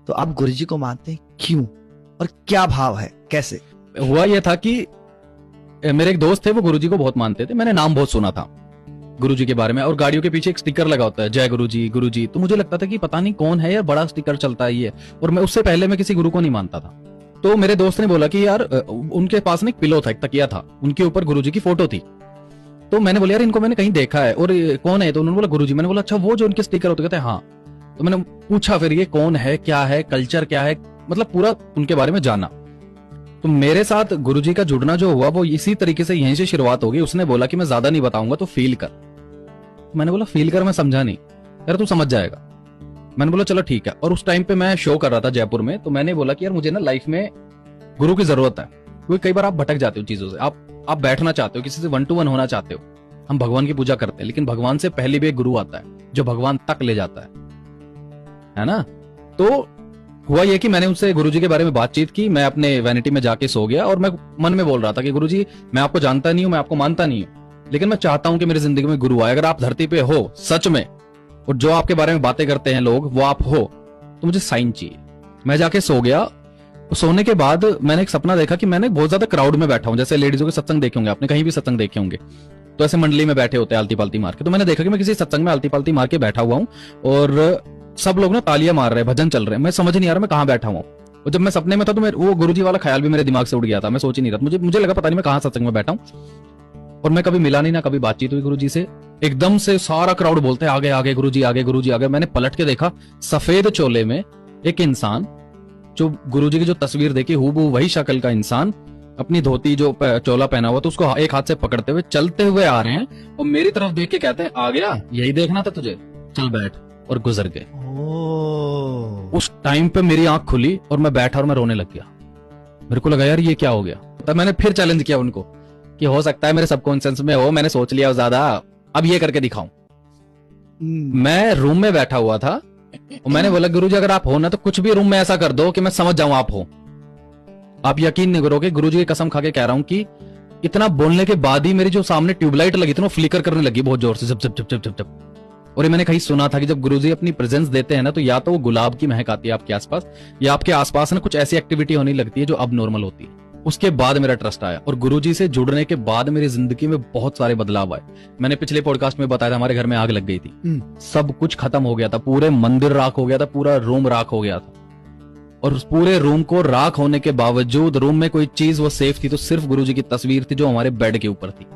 तो आप गुरुजी को मानते हैं, क्यों और क्या भाव है, कैसे? हुआ यह था कि मेरे एक दोस्त थे, वो गुरुजी को बहुत मानते थे। मैंने नाम बहुत सुना था गुरुजी के बारे में, और गाड़ियों के पीछे एक स्टिकर लगा होता है, जय गुरुजी गुरुजी। तो मुझे लगता था कि पता नहीं कौन है यार, बड़ा स्टिकर चलता है ये। और मैं उससे पहले मैं किसी गुरु को नहीं मानता था। तो मेरे दोस्त ने बोला कि यार उनके पास ना एक पिलो था, एक तकिया था, उनके ऊपर गुरुजी की फोटो थी। तो मैंने बोला यार इनको मैंने कहीं देखा है, और कौन है? तो उन्होंने बोला गुरुजी। मैंने बोला अच्छा वो जो उनके स्टिकर होते? कहते हैं हाँ। तो मैंने पूछा फिर ये कौन है, क्या है, कल्चर क्या है, मतलब पूरा उनके बारे में जाना। तो मेरे साथ गुरुजी का जुड़ना जो हुआ वो इसी तरीके से, यहीं से शुरुआत होगी। उसने बोला कि मैं ज्यादा नहीं बताऊंगा, तो फील कर। मैंने बोला फील कर, मैं समझा नहीं। यार तू समझ जाएगा। मैंने बोला चलो ठीक है। और उस टाइम पे मैं शो कर रहा था जयपुर में, तो मैंने बोला कि यार मुझे ना लाइफ में गुरु की जरूरत है, क्योंकि कई बार आप भटक जाते हो चीजों से। आप बैठना चाहते हो, किसी से 1 to 1 होना चाहते हो। हम भगवान की पूजा करते हैं, लेकिन भगवान से पहले भी एक गुरु आता है जो भगवान तक ले जाता है ना। तो हुआ ये कि मैंने उनसे गुरुजी के बारे में बातचीत की। मैं अपने वैनिटी में जाके सो गया, और मैं मन में बोल रहा था कि गुरुजी मैं आपको जानता नहीं हूं, मैं आपको मानता नहीं हूं, लेकिन मैं चाहता हूं कि मेरी जिंदगी में गुरु आए। अगर आप धरती पे हो सच में, और जो आपके बारे में बातें करते हैं लोग वो आप हो, तो मुझे साइन चाहिए। मैं जाके सो गया। सोने के बाद मैंने एक सपना देखा कि मैंने बहुत ज्यादा क्राउड में बैठा हूं, जैसे लेडीजों के सत्संग देखे होंगे आपने, कहीं भी सत्संग देखे होंगे, तो ऐसे मंडली में बैठे होते हैं आलती पालती मार के। तो मैंने देखा कि मैं किसी सत्संग में आलती पालती मार के बैठा हुआ हूं, और सब लोग ना तालियां मार रहे हैं, भजन चल रहे हैं। मैं समझ नहीं आ रहा मैं कहां बैठा हुआ हूं। और जब मैं सपने में था तो वो गुरुजी वाला ख्याल भी मेरे दिमाग से उड़ गया था। मैं सोच ही नहीं रहा, मुझे लगा पता नहीं मैं कहां सत्संग में बैठा हूं। और मैं कभी मिला नहीं, ना कभी बातचीत हुई गुरुजी से। एकदम से सारा क्राउड बोलते हैं आगे आगे गुरुजी आगे, गुरुजी आगे। मैंने पलट के देखा, सफेद चोले में एक इंसान, जो गुरुजी की जो तस्वीर देखी हूबहू वही शक्ल का इंसान, अपनी धोती जो चोला पहना हुआ, तो उसको एक हाथ से पकड़ते हुए चलते हुए आ रहे हैं, और मेरी तरफ देख के कहते हैं आ गया, यही देखना था तुझे, चल बैठ। और गुजर गए। उस टाइम पे मेरी आंख खुली और मैं बैठा और मैं रोने लग गया। मेरे को लगा यार ये क्या हो गया। तब मैंने फिर चैलेंज किया उनको कि हो सकता है मेरे सबकॉन्शियस में हो, मैंने सोच लिया ज्यादा, अब ये करके दिखाऊं। मैं रूम में बैठा हुआ था और मैंने बोला गुरुजी अगर आप हो ना, तो कुछ भी रूम में ऐसा कर दो कि मैं समझ जाऊं आप हो। आप यकीन नहीं करोगे, गुरुजी की कसम खा के कह रहा हूं कि इतना बोलने के बाद ही मेरी जो सामने ट्यूबलाइट लगी थी वो फ्लिकर करने लगी बहुत जोर से, जब जब जब जब जब जब। और ये मैंने कहीं सुना था कि जब गुरुजी अपनी प्रेजेंस देते हैं ना, तो या तो वो गुलाब की महक आती है आपके आसपास, या आपके आसपास ना कुछ ऐसी एक्टिविटी होने लगती है जो अब नॉर्मल होती है। उसके बाद मेरा ट्रस्ट आया, और गुरुजी से जुड़ने के बाद मेरी जिंदगी में बहुत सारे बदलाव आए। मैंने पिछले पॉडकास्ट में बताया था हमारे घर में आग लग गई थी, सब कुछ खत्म हो गया था, पूरे मंदिर राख हो गया था, पूरा रूम राख हो गया था। और उस पूरे रूम को राख होने के बावजूद रूम में कोई चीज वो सेफ थी, तो सिर्फ गुरुजी की तस्वीर थी जो हमारे बेड के ऊपर थी।